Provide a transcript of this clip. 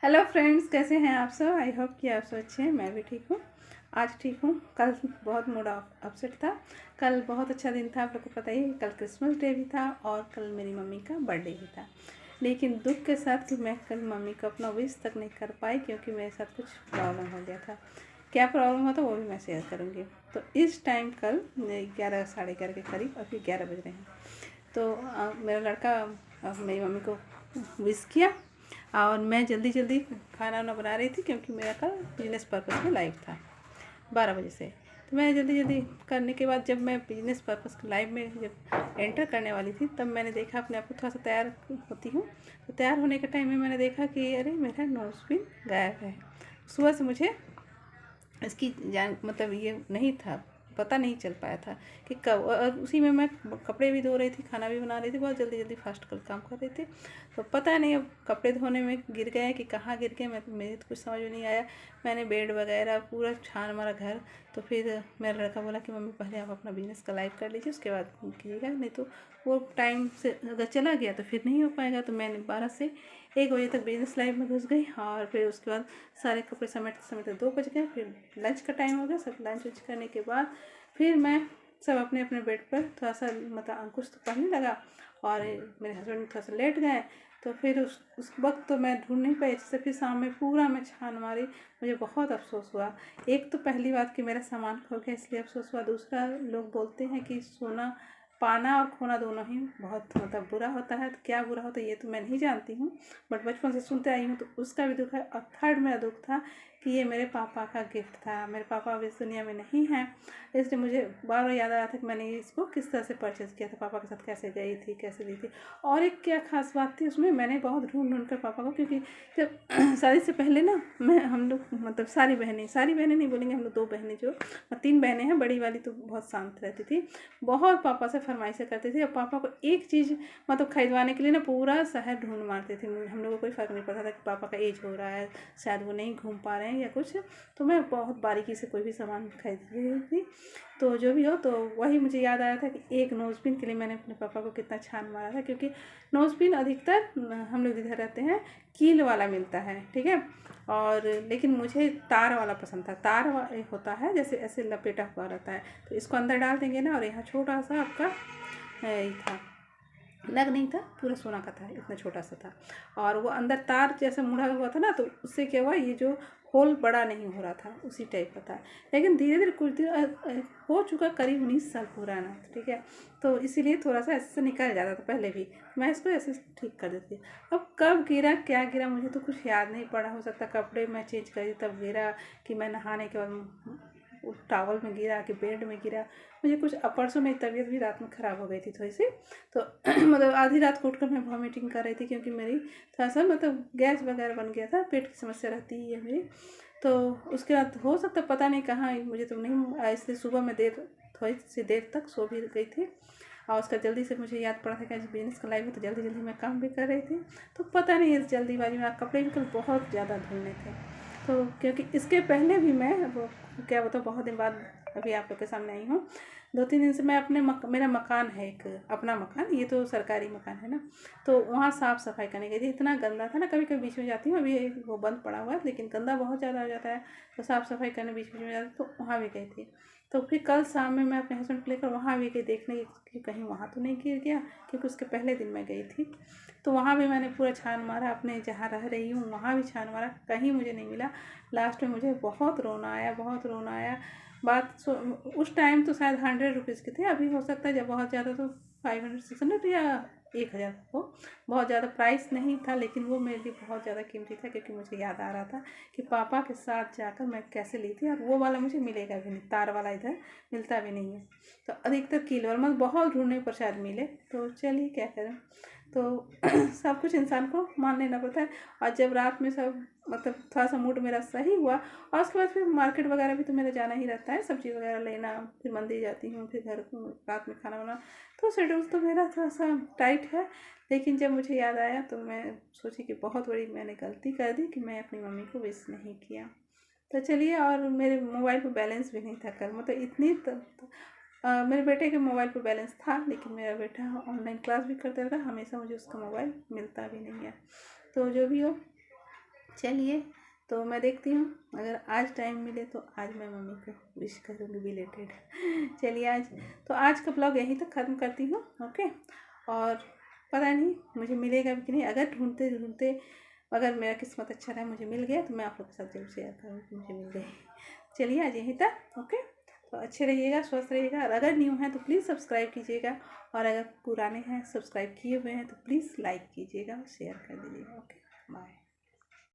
Hello friends, कैसे हैं आप सब। आई होप कि आप सब अच्छे हैं। मैं भी ठीक हूँ, आज ठीक हूँ। कल बहुत मूड अपसेट था। कल बहुत अच्छा दिन था, आप लोग को पता ही है। कल क्रिसमस डे भी था और कल मेरी मम्मी का बर्थडे भी था। लेकिन दुख के साथ कि मैं कल मम्मी को अपना विश तक नहीं कर पाई, क्योंकि मेरे साथ कुछ प्रॉब्लम हो गया था। क्या प्रॉब्लम हुआ था वो भी मैं शेयर करूँगी। तो इस टाइम कल 11 साढ़े 11 के करीब, अभी 11 बज रहे हैं। तो मेरा लड़का मेरी मम्मी को विश किया और मैं जल्दी जल्दी खाना वाना बना रही थी, क्योंकि मेरा कल बिजनेस पर्पज़ में लाइव था 12 बजे से। तो मैं जल्दी जल्दी करने के बाद जब मैं बिजनेस पर्पज़ लाइव में जब एंटर करने वाली थी, तब मैंने देखा अपने आप को थोड़ा सा तैयार होती हूँ। तो तैयार होने के टाइम में मैंने देखा कि अरे मेरा नोज़पिन गायब है। सुबह से मुझे इसकी जान मतलब ये नहीं था, पता नहीं चल पाया था कि कब। और उसी में मैं कपड़े भी धो रही थी, खाना भी बना रही थी, बहुत जल्दी जल्दी फास्ट कर काम कर रही थी। तो पता नहीं अब कपड़े धोने में गिर गए कि कहाँ गिर गए, मेरे तो कुछ समझ में नहीं आया। मैंने बेड वगैरह पूरा छान मारा घर। तो फिर मेरा लड़का बोला कि मम्मी पहले आप अपना बिजनेस का लाइव कर लीजिए, उसके बाद कीजिएगा, नहीं तो वो टाइम से अगर चला गया तो फिर नहीं हो पाएगा। तो मैंने 12 से 1 बजे तक बिजनेस लाइव में घुस गई और फिर उसके बाद सारे कपड़े समेटते समेटते 2 बज गए। फिर लंच का टाइम हो गया, सब लंच वंच करने के बाद फिर मैं सब अपने अपने बेड पर थोड़ा सा मतलब अंकुश तो पढ़ने लगा और मेरे हस्बैंड थोड़ा सा लेट गए। तो फिर उस वक्त तो मैं ढूंढ नहीं पाई, इससे फिर शाम में पूरा मैं छान मारी। मुझे बहुत अफसोस हुआ। एक तो पहली बात कि मेरा सामान खो गया, इसलिए अफसोस हुआ। दूसरा, लोग बोलते हैं कि सोना पाना और खोना दोनों ही बहुत मतलब बुरा होता है। तो क्या बुरा होता है ये तो मैं नहीं जानती हूँ, बट बचपन से सुनते आई हूँ, तो उसका भी दुख है। और थर्ड मेरा दुख था कि ये मेरे पापा का गिफ्ट था। मेरे पापा अब इस दुनिया में नहीं हैं, इसलिए मुझे बार बार याद आ रहा था कि मैंने इसको किस तरह से परचेज़ किया था, पापा के साथ कैसे गई थी, कैसे दी थी। और एक क्या खास बात थी उसमें, मैंने बहुत ढूंढ ढूंढ कर पापा को, क्योंकि जब शादी से पहले ना हम लोग मतलब सारी बहनें नहीं बोलेंगे, हम लोग 2 बहनें, जो 3 बहनें हैं, बड़ी वाली तो बहुत शांत रहती थी, बहुत पापा से फरमाइशें करती थी। और पापा को एक चीज़ मतलब खरीदवाने के लिए ना पूरा शहर ढूंढ मारते थे। हम लोगों को कोई फ़र्क नहीं पड़ता था कि पापा का एज हो रहा है, शायद वो नहीं घूम पा रहे हैं या कुछ। तो मैं बहुत बारीकी से कोई भी सामान खरीद रही थी। तो जो भी हो, तो वही मुझे याद आया था कि एक नोज़पिन के लिए मैंने अपने पापा को कितना छान मारा था, क्योंकि नोज़पिन अधिकतर हम लोग जिधर रहते हैं कील वाला मिलता है, ठीक है। और लेकिन मुझे तार वाला पसंद था। तार होता है जैसे ऐसे लपेटा हुआ रहता है, तो इसको अंदर डाल देंगे ना, और यहाँ छोटा सा आपका ये था, नग नहीं था, पूरा सोना का था, इतना छोटा सा था। और वो अंदर तार जैसे मुड़ा हुआ था ना, तो उससे क्या हुआ, ये जो होल बड़ा नहीं हो रहा था, उसी टाइप का था। लेकिन धीरे धीरे कुछ दिन हो चुका, करीब 19 साल पुराना, ठीक है। तो इसीलिए थोड़ा सा ऐसे निकल जाता था पहले भी, मैं इसको ऐसे ठीक कर देती। अब कब गिरा क्या गिरा मुझे तो कुछ याद नहीं पड़ा। हो सकता कपड़े मैं चेंज करी तब गिरा, कि मैं नहाने के बाद टॉवल में गिरा, कि बेड में गिरा। मुझे कुछ परसों मेरी तबीयत भी रात में ख़राब हो गई थी थोड़ी सी। तो मतलब आधी रात को उठकर मैं वॉमिटिंग कर रही थी, क्योंकि मेरी थोड़ा सा मतलब गैस वगैरह बन गया था, पेट की समस्या रहती ही है मेरी। तो उसके बाद हो सकता पता नहीं कहाँ, मुझे तो नहीं आया, इसलिए सुबह में थोड़ी सी देर तक सो भी गई थी। और उसका जल्दी से मुझे याद पड़ा था कि आज बिजनेस का लाइव है, तो जल्दी जल्दी मैं काम भी कर रही थी। तो पता नहीं इस जल्दीबाजी में कपड़े भी कल बहुत ज़्यादा धुलने थे। तो क्योंकि इसके पहले भी मैं वो क्या बताऊँ, बहुत दिन बाद अभी आप लोग के सामने आई हूँ। 2-3 दिन से मैं अपने मेरा मकान है एक अपना मकान, ये तो सरकारी मकान है ना, तो वहाँ साफ़ सफाई करने गई थी। इतना गंदा था ना, कभी कभी बीच में जाती हूँ, अभी वो बंद पड़ा हुआ है, लेकिन गंदा बहुत ज़्यादा हो जाता है। तो साफ़ सफाई करने बीच बीच में जाती, तो वहाँ भी गई थी। तो फिर कल शाम में मैं अपने हस्बैंड को लेकर वहाँ भी गई देखने कि कहीं वहाँ तो नहीं गिर गया, क्योंकि उसके पहले दिन मैं गई थी। तो वहाँ भी मैंने पूरा छान मारा, अपने जहाँ रह रही हूँ वहाँ भी छान मारा, कहीं मुझे नहीं मिला। लास्ट में मुझे बहुत रोना आया, बहुत रोना आया। उस टाइम तो शायद 100 रुपीज़ के थे, अभी हो सकता है जब बहुत ज़्यादा तो 500-600 या 1000 हो। बहुत ज़्यादा प्राइस नहीं था, लेकिन वो मेरे लिए बहुत ज़्यादा कीमती था, क्योंकि मुझे याद आ रहा था कि पापा के साथ जाकर मैं कैसे ली थी। और वो वाला मुझे मिलेगा भी नहीं, तार वाला इधर मिलता भी नहीं है। तो अधिकतर कील वाला मतलब बहुत ढूंढने पर शायद मिले। तो चलिए क्या करें, तो सब कुछ इंसान को मान लेना पड़ता है। और जब रात में सब मतलब थोड़ा सा मूड मेरा सही हुआ, और उसके बाद फिर मार्केट वगैरह भी तो मेरा जाना ही रहता है, सब्जी वगैरह लेना, फिर मंदिर जाती हूँ, फिर घर रात में खाना बनाना। तो शेड्यूल तो मेरा थोड़ा सा टाइट है। लेकिन जब मुझे याद आया तो मैं सोची कि बहुत बड़ी मैंने गलती कर दी कि मैं अपनी मम्मी को विश नहीं किया। तो चलिए, और मेरे मोबाइल पर बैलेंस भी नहीं था कल, मतलब इतनी मेरे बेटे के मोबाइल पर बैलेंस था, लेकिन मेरा बेटा ऑनलाइन क्लास भी करता रहता, हमेशा मुझे उसका मोबाइल मिलता भी नहीं है। तो जो भी हो, चलिए, तो मैं देखती हूँ, अगर आज टाइम मिले तो आज मैं मम्मी को विश करूँगी बिलेटेड। चलिए, आज का ब्लॉग यहीं तक ख़त्म करती हूँ। ओके, और पता नहीं मुझे मिलेगा भी कि नहीं। अगर ढूंढते ढूंढते अगर मेरा किस्मत अच्छा रहा, मुझे मिल गया, तो मैं आप लोग के साथ जरूर शेयर करूँगी कि मुझे मिल गई। चलिए, आज यहीं तक। ओके, तो अच्छे रहिएगा, स्वस्थ रहिएगा, और अगर न्यू हैं तो प्लीज़ सब्सक्राइब कीजिएगा, और अगर पुराने हैं सब्सक्राइब किए हुए हैं तो प्लीज़ लाइक कीजिएगा और शेयर कर दीजिएगा। Okay, bye.